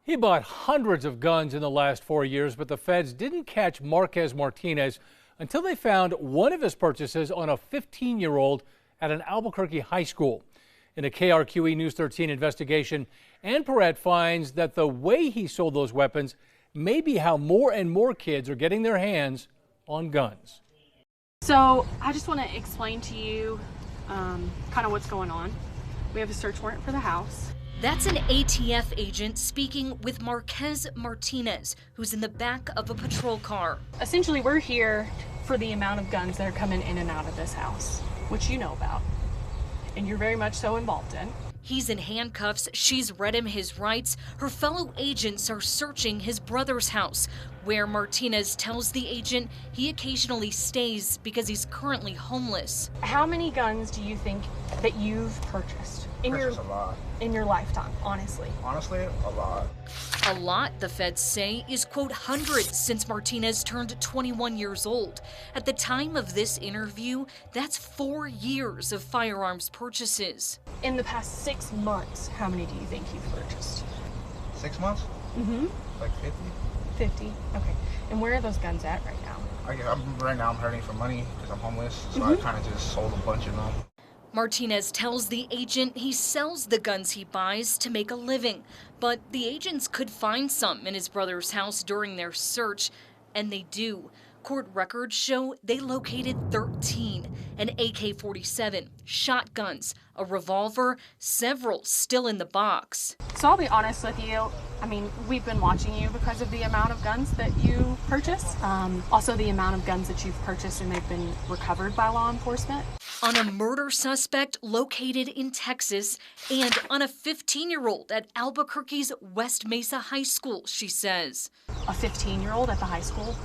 He bought hundreds of guns in the last 4 years, but the feds didn't catch Marquez Martinez until they found one of his purchases on a 15-year-old at an Albuquerque high school. In a KRQE News 13 investigation, Ann Perrette finds that the way he sold those weapons may be how more and more kids are getting their hands on guns. So I just want to explain to you kind of what's going on. We have a search warrant for the house. That's an ATF agent speaking with Marquez Martinez, who's in the back of a patrol car. Essentially, we're here for the amount of guns that are coming in and out of this house, which you know about, and you're very much so involved in. He's in handcuffs. She's read him his rights. Her fellow agents are searching his brother's house, where Martinez tells the agent he occasionally stays because he's currently homeless. How many guns do you think that you've purchased in your lifetime, honestly? Honestly, a lot. A lot, the feds say, is, quote, hundreds since Martinez turned 21 years old. At the time of this interview, that's 4 years of firearms purchases. In the past 6 months, how many do you think you've purchased? 6 months? Mm-hmm. Like 50? 50, okay. And where are those guns at right now? Right now I'm hurting for money because I'm homeless, so I kind of just sold a bunch of them. Martinez tells the agent he sells the guns he buys to make a living, but the agents could find some in his brother's house during their search, and they do. Court records show they located 13, an AK-47, shotguns, a revolver, several still in the box. So I'll be honest with you, I mean, we've been watching you because of the amount of guns that you purchase, also the amount of guns that you've purchased and they've been recovered by law enforcement. On a murder suspect located in Texas and on a 15-year-old at Albuquerque's West Mesa High School, she says. A 15-year-old at the high school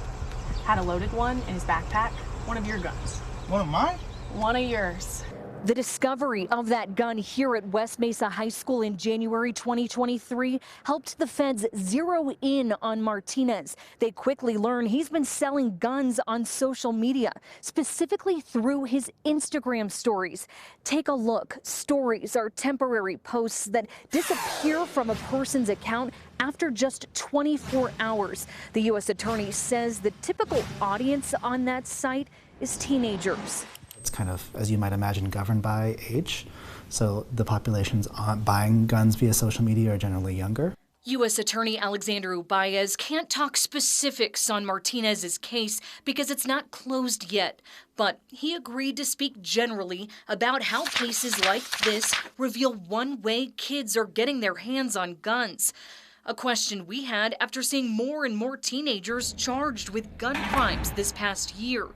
had a loaded one in his backpack, one of your guns. One of mine? One of yours. The discovery of that gun here at West Mesa High School in January 2023 helped the feds zero in on Martinez. They quickly learned he's been selling guns on social media, specifically through his Instagram stories. Take a look. Stories are temporary posts that disappear from a person's account after just 24 hours. The U.S. Attorney says the typical audience on that site is teenagers. It's kind of, as you might imagine, governed by age. So the populations buying guns via social media are generally younger. U.S. Attorney Alexander Ubaez can't talk specifics on Martinez's case because it's not closed yet. But he agreed to speak generally about how cases like this reveal one way kids are getting their hands on guns. A question we had after seeing more and more teenagers charged with gun crimes this past year.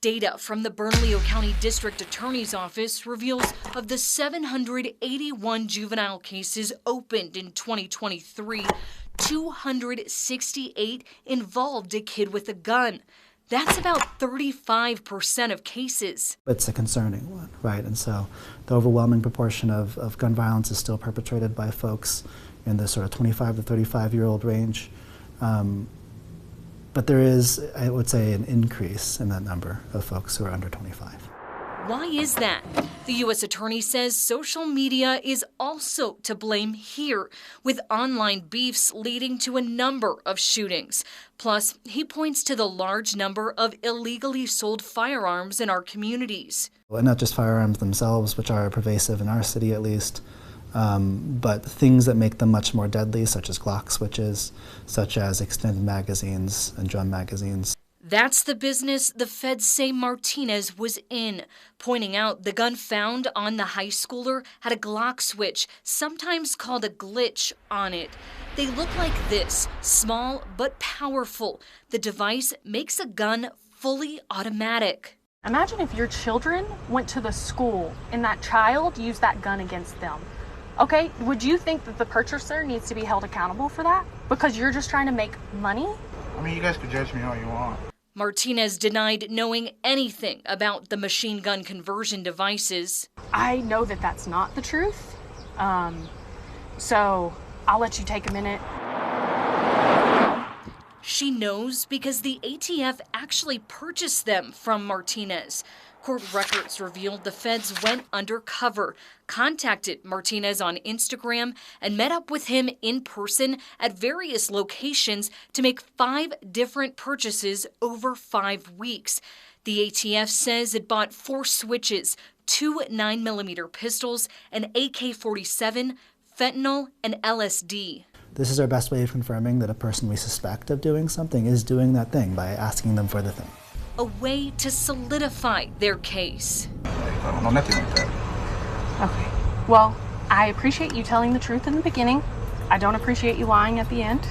Data from the Bernalillo County District Attorney's Office reveals of the 781 juvenile cases opened in 2023, 268 involved a kid with a gun. That's about 35% of cases. It's a concerning one, right? And so the overwhelming proportion of gun violence is still perpetrated by folks in the sort of 25 to 35-year-old range. But there is, I would say, an increase in that number of folks who are under 25. Why is that? The U.S. Attorney says social media is also to blame here, with online beefs leading to a number of shootings. Plus, he points to the large number of illegally sold firearms in our communities. And not just firearms themselves, which are pervasive in our city at least, but things that make them much more deadly, such as Glock switches, such as extended magazines and drum magazines. That's the business the feds say Martinez was in, pointing out the gun found on the high schooler had a Glock switch, sometimes called a glitch, on it. They look like this, small but powerful. The device makes a gun fully automatic. Imagine if your children went to the school and that child used that gun against them. Okay, would you think that the purchaser needs to be held accountable for that? Because you're just trying to make money? I mean, you guys could judge me all you want. Martinez denied knowing anything about the machine gun conversion devices. I know that that's not the truth. So I'll let you take a minute. She knows because the ATF actually purchased them from Martinez. Court records revealed the feds went undercover, contacted Martinez on Instagram, and met up with him in person at various locations to make 5 different purchases over 5 weeks. The ATF says it bought 4 switches, 2 9mm pistols, an AK-47, fentanyl, and LSD. This is our best way of confirming that a person we suspect of doing something is doing that thing by asking them for the thing. A way to solidify their case. I don't know nothing like that. Okay. Well, I appreciate you telling the truth in the beginning. I don't appreciate you lying at the end.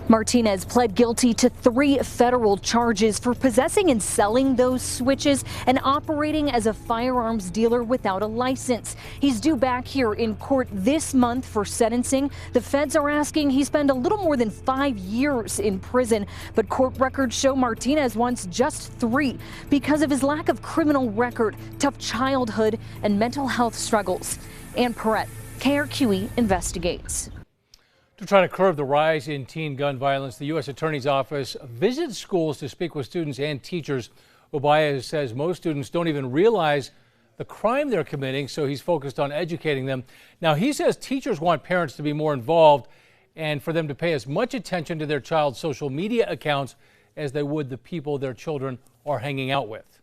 Martinez pled guilty to 3 federal charges for possessing and selling those switches and operating as a firearms dealer without a license. He's due back here in court this month for sentencing. The feds are asking he spend a little more than 5 years in prison, but court records show Martinez wants just 3 because of his lack of criminal record, tough childhood, and mental health struggles. Ann Perrette, KRQE investigates. To try to curb the rise in teen gun violence, the U.S. Attorney's Office visits schools to speak with students and teachers. Baez says most students don't even realize the crime they're committing, so he's focused on educating them. Now, he says teachers want parents to be more involved and for them to pay as much attention to their child's social media accounts as they would the people their children are hanging out with.